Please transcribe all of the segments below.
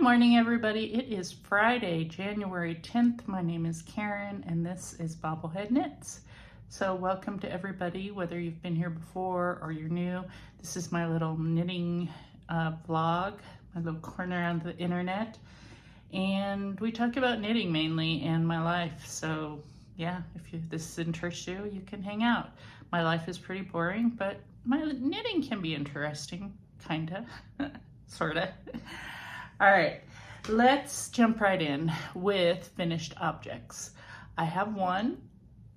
morning, everybody. It is Friday, January 10th. My name is Karen, and this is BobbleHeadKnits. So welcome to everybody, whether you've been here before or you're new. This is my little knitting vlog, my little corner on the internet. And we talk about knitting mainly and my life. So yeah, if this interests you, you can hang out. My life is pretty boring, but my knitting can be interesting, kinda, sorta. All right, let's jump right in with finished objects. I have one.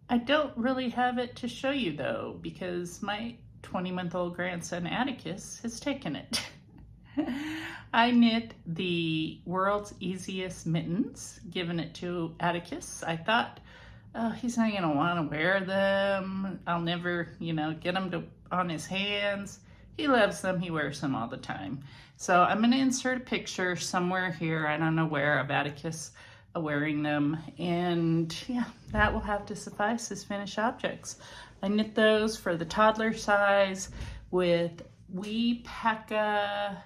I don't really have it to show you though, because my 20-month-old grandson Atticus has taken it. I knit the world's easiest mittens, giving it to Atticus. I thought, oh, he's not gonna wanna wear them. I'll never, get them on his hands. He loves them, he wears them all the time. So I'm gonna insert a picture somewhere here, I don't know where, of Atticus wearing them. And yeah, that will have to suffice as finished objects. I knit those for the toddler size with Big Bad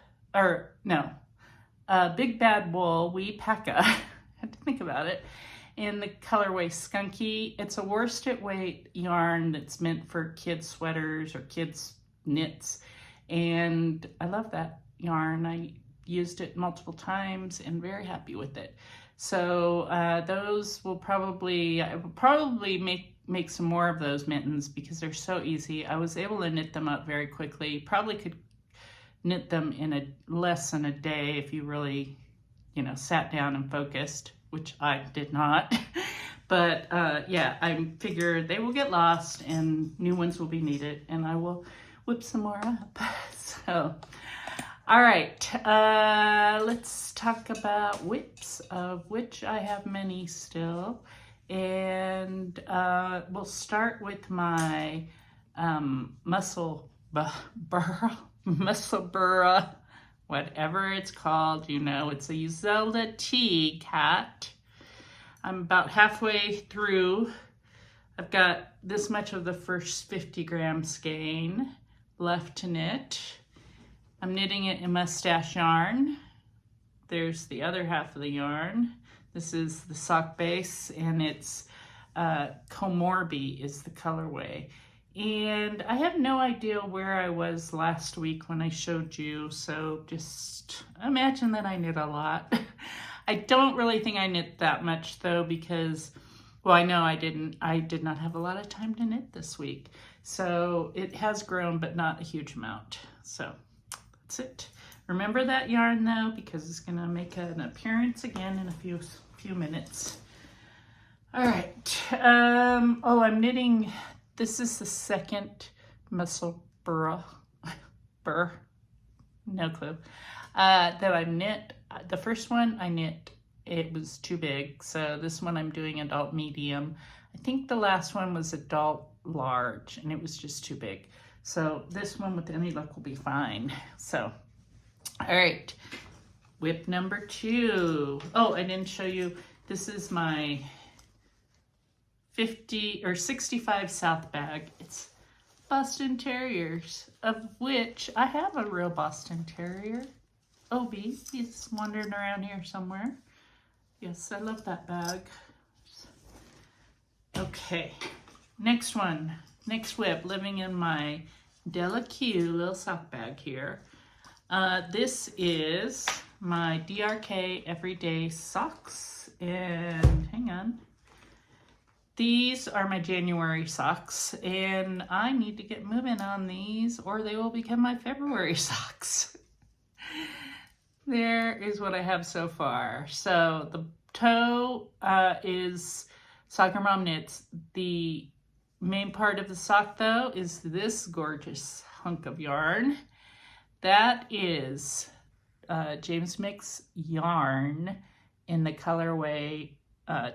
Wool, I had to think about it, in the colorway Skunky. It's a worsted weight yarn that's meant for kids sweaters or kids knits. And I love that yarn. I used it multiple times and very happy with it. So those will I will probably make some more of those mittens because they're so easy. I was able to knit them up very quickly. Probably could knit them in less than a day if you really, sat down and focused, which I did not. But yeah, I figure they will get lost and new ones will be needed, and I will whip some more up. So, all right, let's talk about whips, of which I have many still. And we'll start with my muscle burra, whatever it's called, it's a Zelda T cat. I'm about halfway through. I've got this much of the first 50-gram skein left to knit. I'm knitting it in mustache yarn. There's the other half of the yarn. This is the sock base, and it's Komorbi is the colorway. And I have no idea where I was last week when I showed you, so just imagine that I knit a lot. I don't really think I knit that much though, because, well, I know I did not have a lot of time to knit this week. So it has grown, but not a huge amount. So that's it. Remember that yarn though, because it's gonna make an appearance again in a few minutes. All right, I'm knitting, this is the second muscle burr, no clue, that I knit. The first one I knit, it was too big, so this one I'm doing adult medium. I think the last one was adult large, and it was just too big. So this one, with any luck, will be fine. So, all right, whip number 2. Oh, I didn't show you, this is my 50 or 65 South bag. It's Boston Terriers, of which I have a real Boston Terrier. Obi, he's wandering around here somewhere. Yes, I love that bag. Okay, next one, next whip, living in my Della Q little sock bag here. This is my DRK Everyday Socks, and hang on. These are my January socks, and I need to get moving on these or they will become my February socks. There is what I have so far. So the toe is Soccer Mom Knits. The main part of the sock though is this gorgeous hunk of yarn. That is James Mix yarn in the colorway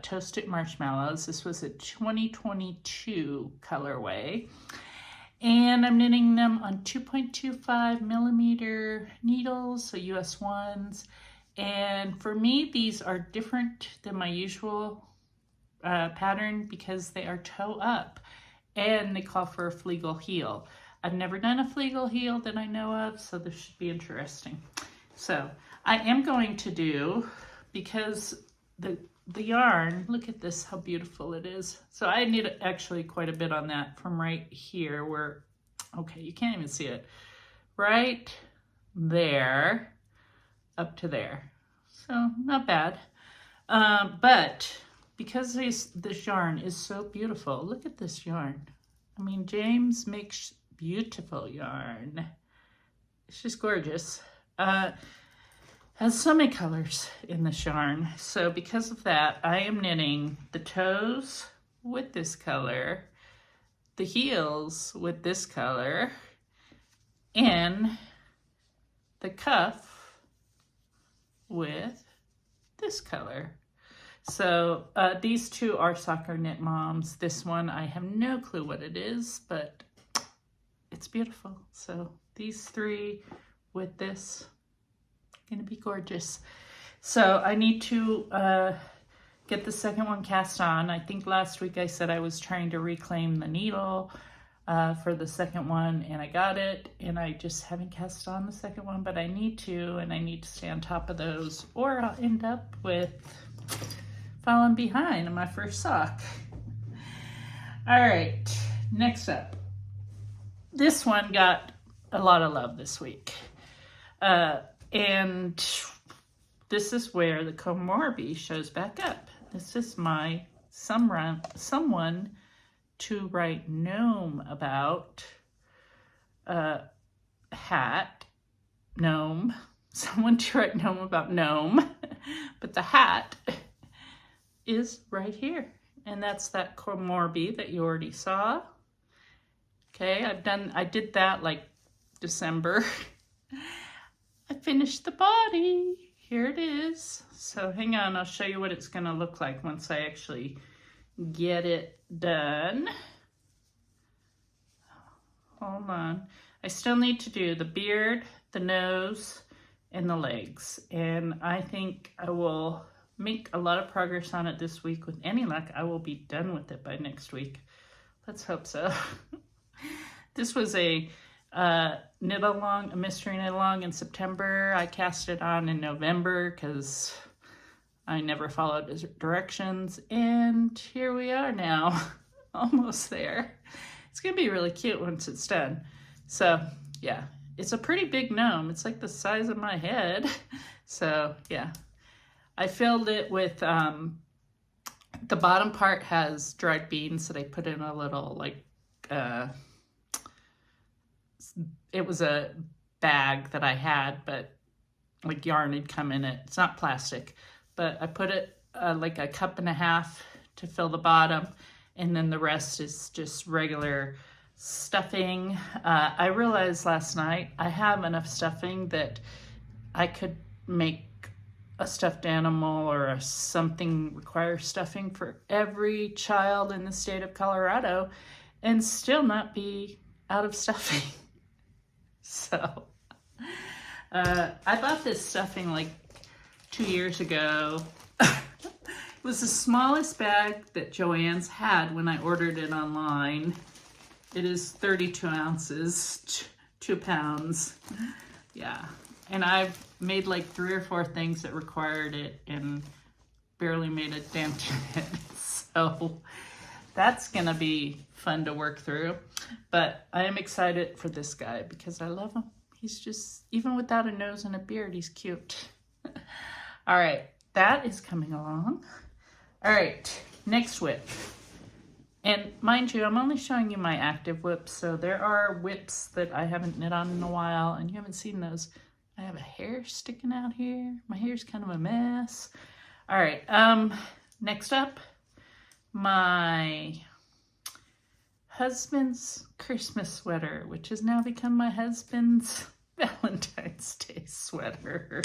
Toasted Marshmallows. This was a 2022 colorway. And I'm knitting them on 2.25 millimeter needles, so US ones. And for me, these are different than my usual pattern because they are toe up and they call for a Flegel heel. I've never done a Flegel heel that I know of, so this should be interesting. So I am going to do, because the yarn, look at this, how beautiful it is. So I need actually quite a bit on that from right here where, okay, you can't even see it. Right there up to there. So not bad. But because this yarn is so beautiful, look at this yarn. I mean, James makes beautiful yarn. It's just gorgeous. Has so many colors in this yarn. So because of that, I am knitting the toes with this color, the heels with this color, and the cuff with this color. So these two are Soccer Knit Moms. This one, I have no clue what it is, but it's beautiful. So these three with this, gonna be gorgeous. So I need to get the second one cast on. I think last week I said I was trying to reclaim the needle for the second one, and I got it, and I just haven't cast on the second one, but I need to, and I need to stay on top of those, or I'll end up with falling behind on my first sock. All right, next up. This one got a lot of love this week. And this is where the Komorebi shows back up. This is my someone to write gnome about hat, gnome, someone to write gnome about gnome, but the hat is right here. And that's that Komorebi that you already saw. Okay, I did that like December. I finished the body. Here it is. So hang on, I'll show you what it's gonna look like once I actually get it done. Hold on. I still need to do the beard, the nose, and the legs. And I think I will make a lot of progress on it this week. With any luck, I will be done with it by next week. Let's hope so. This was a knit-along, a mystery knit-along in September. I cast it on in November because I never followed directions. And here we are now, almost there. It's going to be really cute once it's done. So, yeah, it's a pretty big gnome. It's like the size of my head. So, yeah. I filled it with, the bottom part has dried beans that I put in a little, like, it was a bag that I had, but like yarn had come in it. It's not plastic, but I put it like a cup and a half to fill the bottom, and then the rest is just regular stuffing. I realized last night I have enough stuffing that I could make a stuffed animal or something requires stuffing for every child in the state of Colorado and still not be out of stuffing. So I bought this stuffing like 2 years ago. It was the smallest bag that Joann's had when I ordered it online. It is 32 ounces, 2 pounds. Yeah. And I've made like 3 or 4 things that required it and barely made a dent in it. So that's going to be fun to work through. But I am excited for this guy because I love him. He's just, even without a nose and a beard, he's cute. All right, that is coming along. All right, next whip. And mind you, I'm only showing you my active whips, so there are whips that I haven't knit on in a while, and you haven't seen those. I have a hair sticking out here. My hair's kind of a mess. All right, next up, my husband's Christmas sweater, which has now become my husband's Valentine's Day sweater.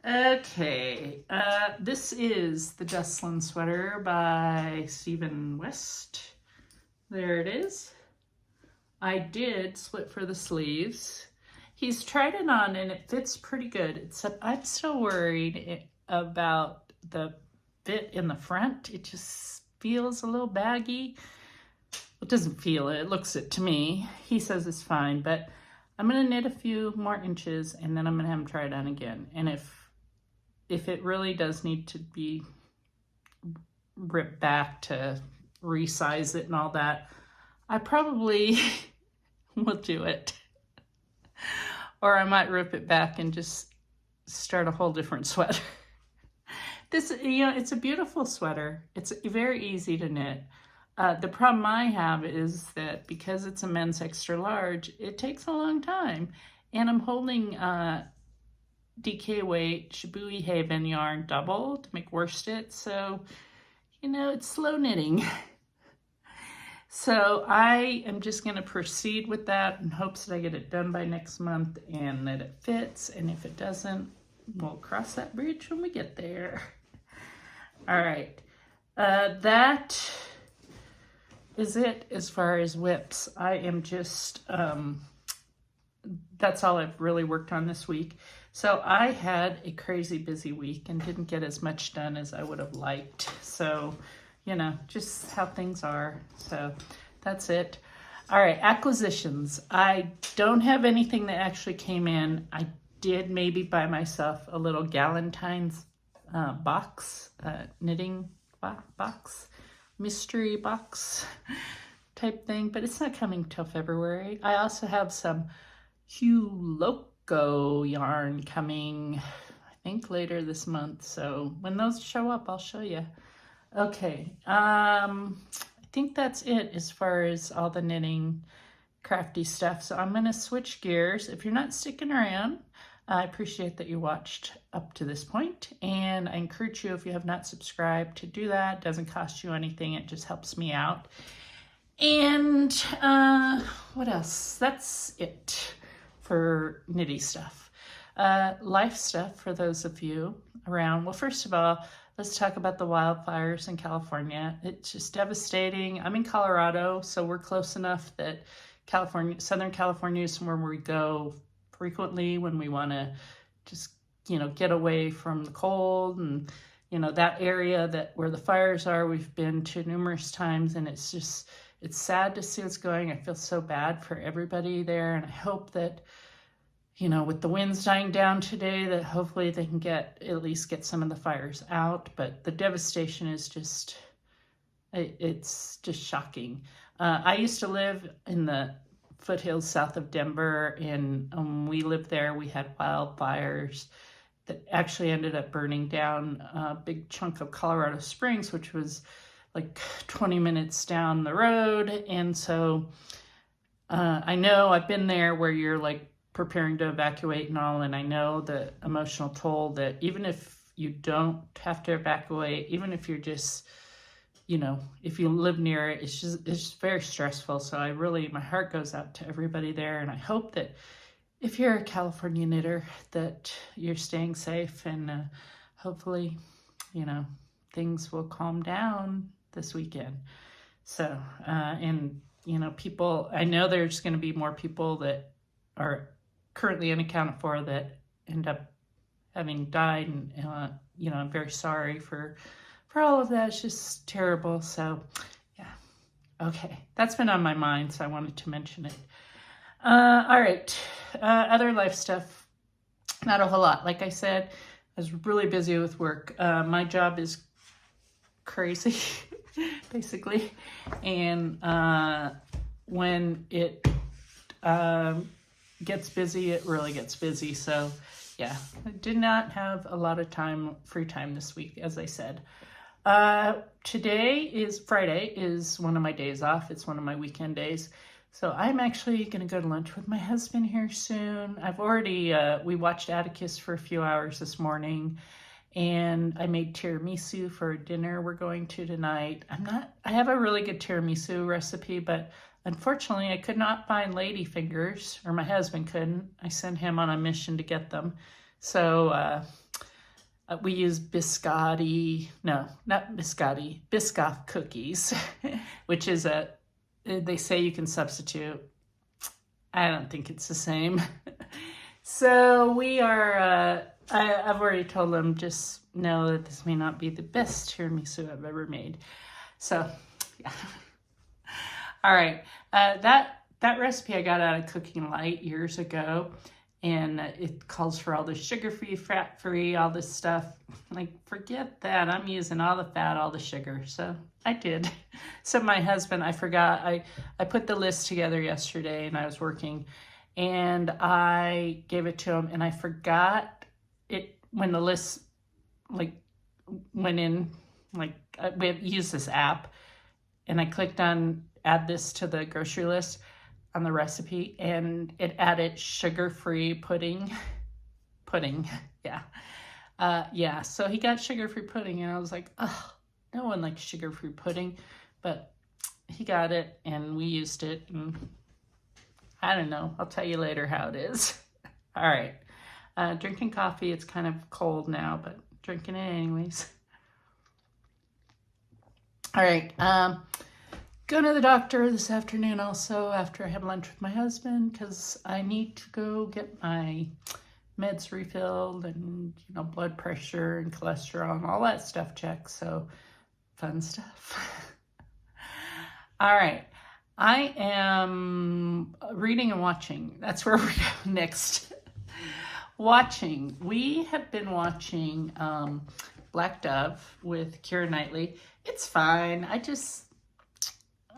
Okay, this is the Jocelyn sweater by Stephen West. There it is. I did split for the sleeves. He's tried it on and it fits pretty good, except I'm still worried about the fit in the front. It just feels a little baggy. It doesn't feel it, it looks it to me. He says it's fine, but I'm going to knit a few more inches, and then I'm going to have them try it on again. And if it really does need to be ripped back to resize it and all that, I probably will do it. Or I might rip it back and just start a whole different sweater. This, it's a beautiful sweater. It's very easy to knit. The problem I have is that because it's a men's extra large, it takes a long time. And I'm holding DK weight Shibui Haven yarn double to make worsted. So, it's slow knitting. So I am just going to proceed with that in hopes that I get it done by next month and that it fits. And if it doesn't, we'll cross that bridge when we get there. All right. That is it as far as whips. I am just, that's all I've really worked on this week. So I had a crazy busy week and didn't get as much done as I would have liked. So, just how things are. So that's it. All right, acquisitions. I don't have anything that actually came in. I did maybe buy myself a little Galentine's box, knitting box, mystery box type thing, but it's not coming till February. I also have some Hue Loco yarn coming, I think later this month. So when those show up, I'll show you. Okay, I think that's it as far as all the knitting crafty stuff. So I'm going to switch gears. If you're not sticking around, I appreciate that you watched up to this point, and I encourage you, if you have not subscribed, to do that. It doesn't cost you anything. It just helps me out. And what else? That's it for knitty stuff. Life stuff for those of you around. Well, first of all, let's talk about the wildfires in California. It's just devastating. I'm in Colorado, so we're close enough that Southern California is somewhere where we go frequently when we want to just, get away from the cold. And, that area where the fires are, we've been to numerous times, and it's sad to see what's going. I feel so bad for everybody there, and I hope that, with the winds dying down today, that hopefully they can at least get some of the fires out. But the devastation is it's just shocking. I used to live in the foothills south of Denver, and we lived there. We had wildfires that actually ended up burning down a big chunk of Colorado Springs, which was like 20 minutes down the road. And so I know I've been there where you're like preparing to evacuate and all, and I know the emotional toll that even if you don't have to evacuate, even if you're just, if you live near it, it's just very stressful. So my heart goes out to everybody there, and I hope that if you're a California knitter, that you're staying safe, and hopefully, things will calm down this weekend. So, and, people, I know there's going to be more people that are currently unaccounted for that end up having died, and I'm very sorry for all of that. It's just terrible. So yeah, okay, that's been on my mind, so I wanted to mention it. All right, other life stuff, not a whole lot. Like I said, I was really busy with work. My job is crazy basically, and when it gets busy, it really gets busy. So yeah, I did not have a lot of free time this week, as I said. Friday is one of my days off. It's one of my weekend days. So I'm actually going to go to lunch with my husband here soon. I've already, we watched Atticus for a few hours this morning, and I made tiramisu for dinner we're going to tonight. I have a really good tiramisu recipe, but unfortunately, I could not find lady fingers, or my husband couldn't. I sent him on a mission to get them. So we use Biscoff cookies, which is they say you can substitute. I don't think it's the same. So we are, I've already told them, just know that this may not be the best tiramisu I've ever made. So, yeah. All right, that that recipe I got out of Cooking Light years ago, and it calls for all the sugar-free, fat-free, all this stuff. Like, forget that. I'm using all the fat, all the sugar. So I did. So my husband, I forgot, I put the list together yesterday, and I was working, and I gave it to him, and I forgot it when the list, like, went in, like, we have used this app, and I clicked on add this to the grocery list on the recipe, and it added sugar-free pudding, yeah. Yeah, so he got sugar-free pudding, and I was like, oh, no one likes sugar-free pudding, but he got it, and we used it, and I don't know, I'll tell you later how it is. All right, drinking coffee. It's kind of cold now, but drinking it anyways. All right, going to the doctor this afternoon also after I have lunch with my husband, because I need to go get my meds refilled and, you know, blood pressure and cholesterol and all that stuff checked. So fun stuff. All right. I am reading and watching. That's where we're going next. Watching. We have been watching Black Dove with Keira Knightley. It's fine.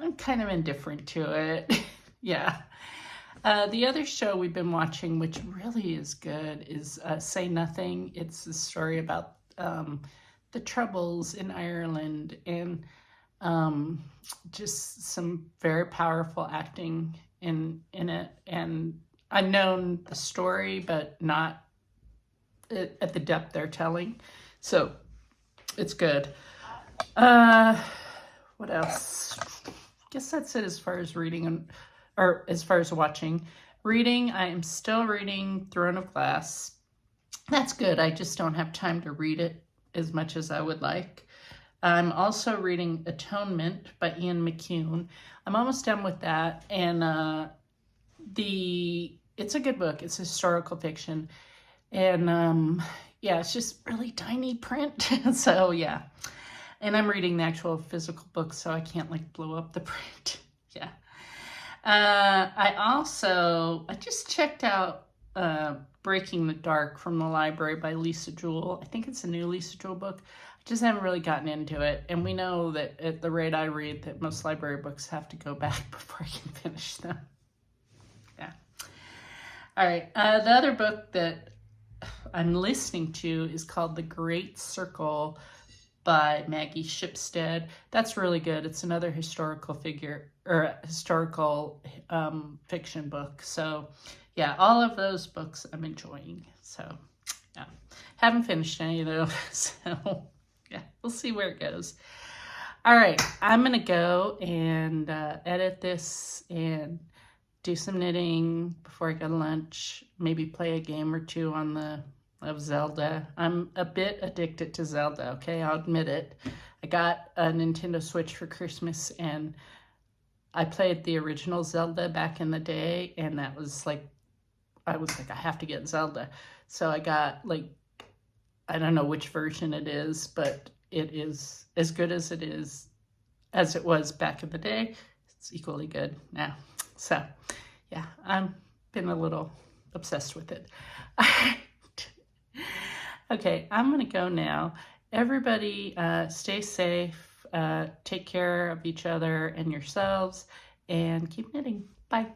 I'm kind of indifferent to it. Yeah. The other show we've been watching, which really is good, is Say Nothing. It's a story about the Troubles in Ireland, and just some very powerful acting in it. And I've known the story, but not at the depth they're telling. So it's good. What else? Guess that's it as far as reading or as far as watching. Reading, I am still reading Throne of Glass. That's good. I just don't have time to read it as much as I would like. I'm also reading Atonement by Ian McEwan. I'm almost done with that, and it's a good book. It's historical fiction, and yeah, it's just really tiny print. So yeah. And I'm reading the actual physical book, so I can't, like, blow up the print. Yeah. I just checked out Breaking the Dark from the library by Lisa Jewell. I think it's a new Lisa Jewell book. I just haven't really gotten into it. And we know that at the rate I read that most library books have to go back before I can finish them. Yeah. All right. The other book that I'm listening to is called The Great Circle by Maggie Shipstead. That's really good. It's another historical figure or historical fiction book. So yeah, all of those books I'm enjoying. So yeah, haven't finished any of those. So yeah, we'll see where it goes. All right, I'm gonna go and edit this and do some knitting before I go to lunch. Maybe play a game or two of Zelda. I'm a bit addicted to Zelda, okay? I'll admit it. I got a Nintendo Switch for Christmas, and I played the original Zelda back in the day, and that was like, I was like, I have to get Zelda. So I got, like, I don't know which version it is, but it is as good as it was back in the day. It's equally good now. So yeah, I've been a little obsessed with it. Okay, I'm going to go now. Everybody stay safe, take care of each other and yourselves, and keep knitting. Bye.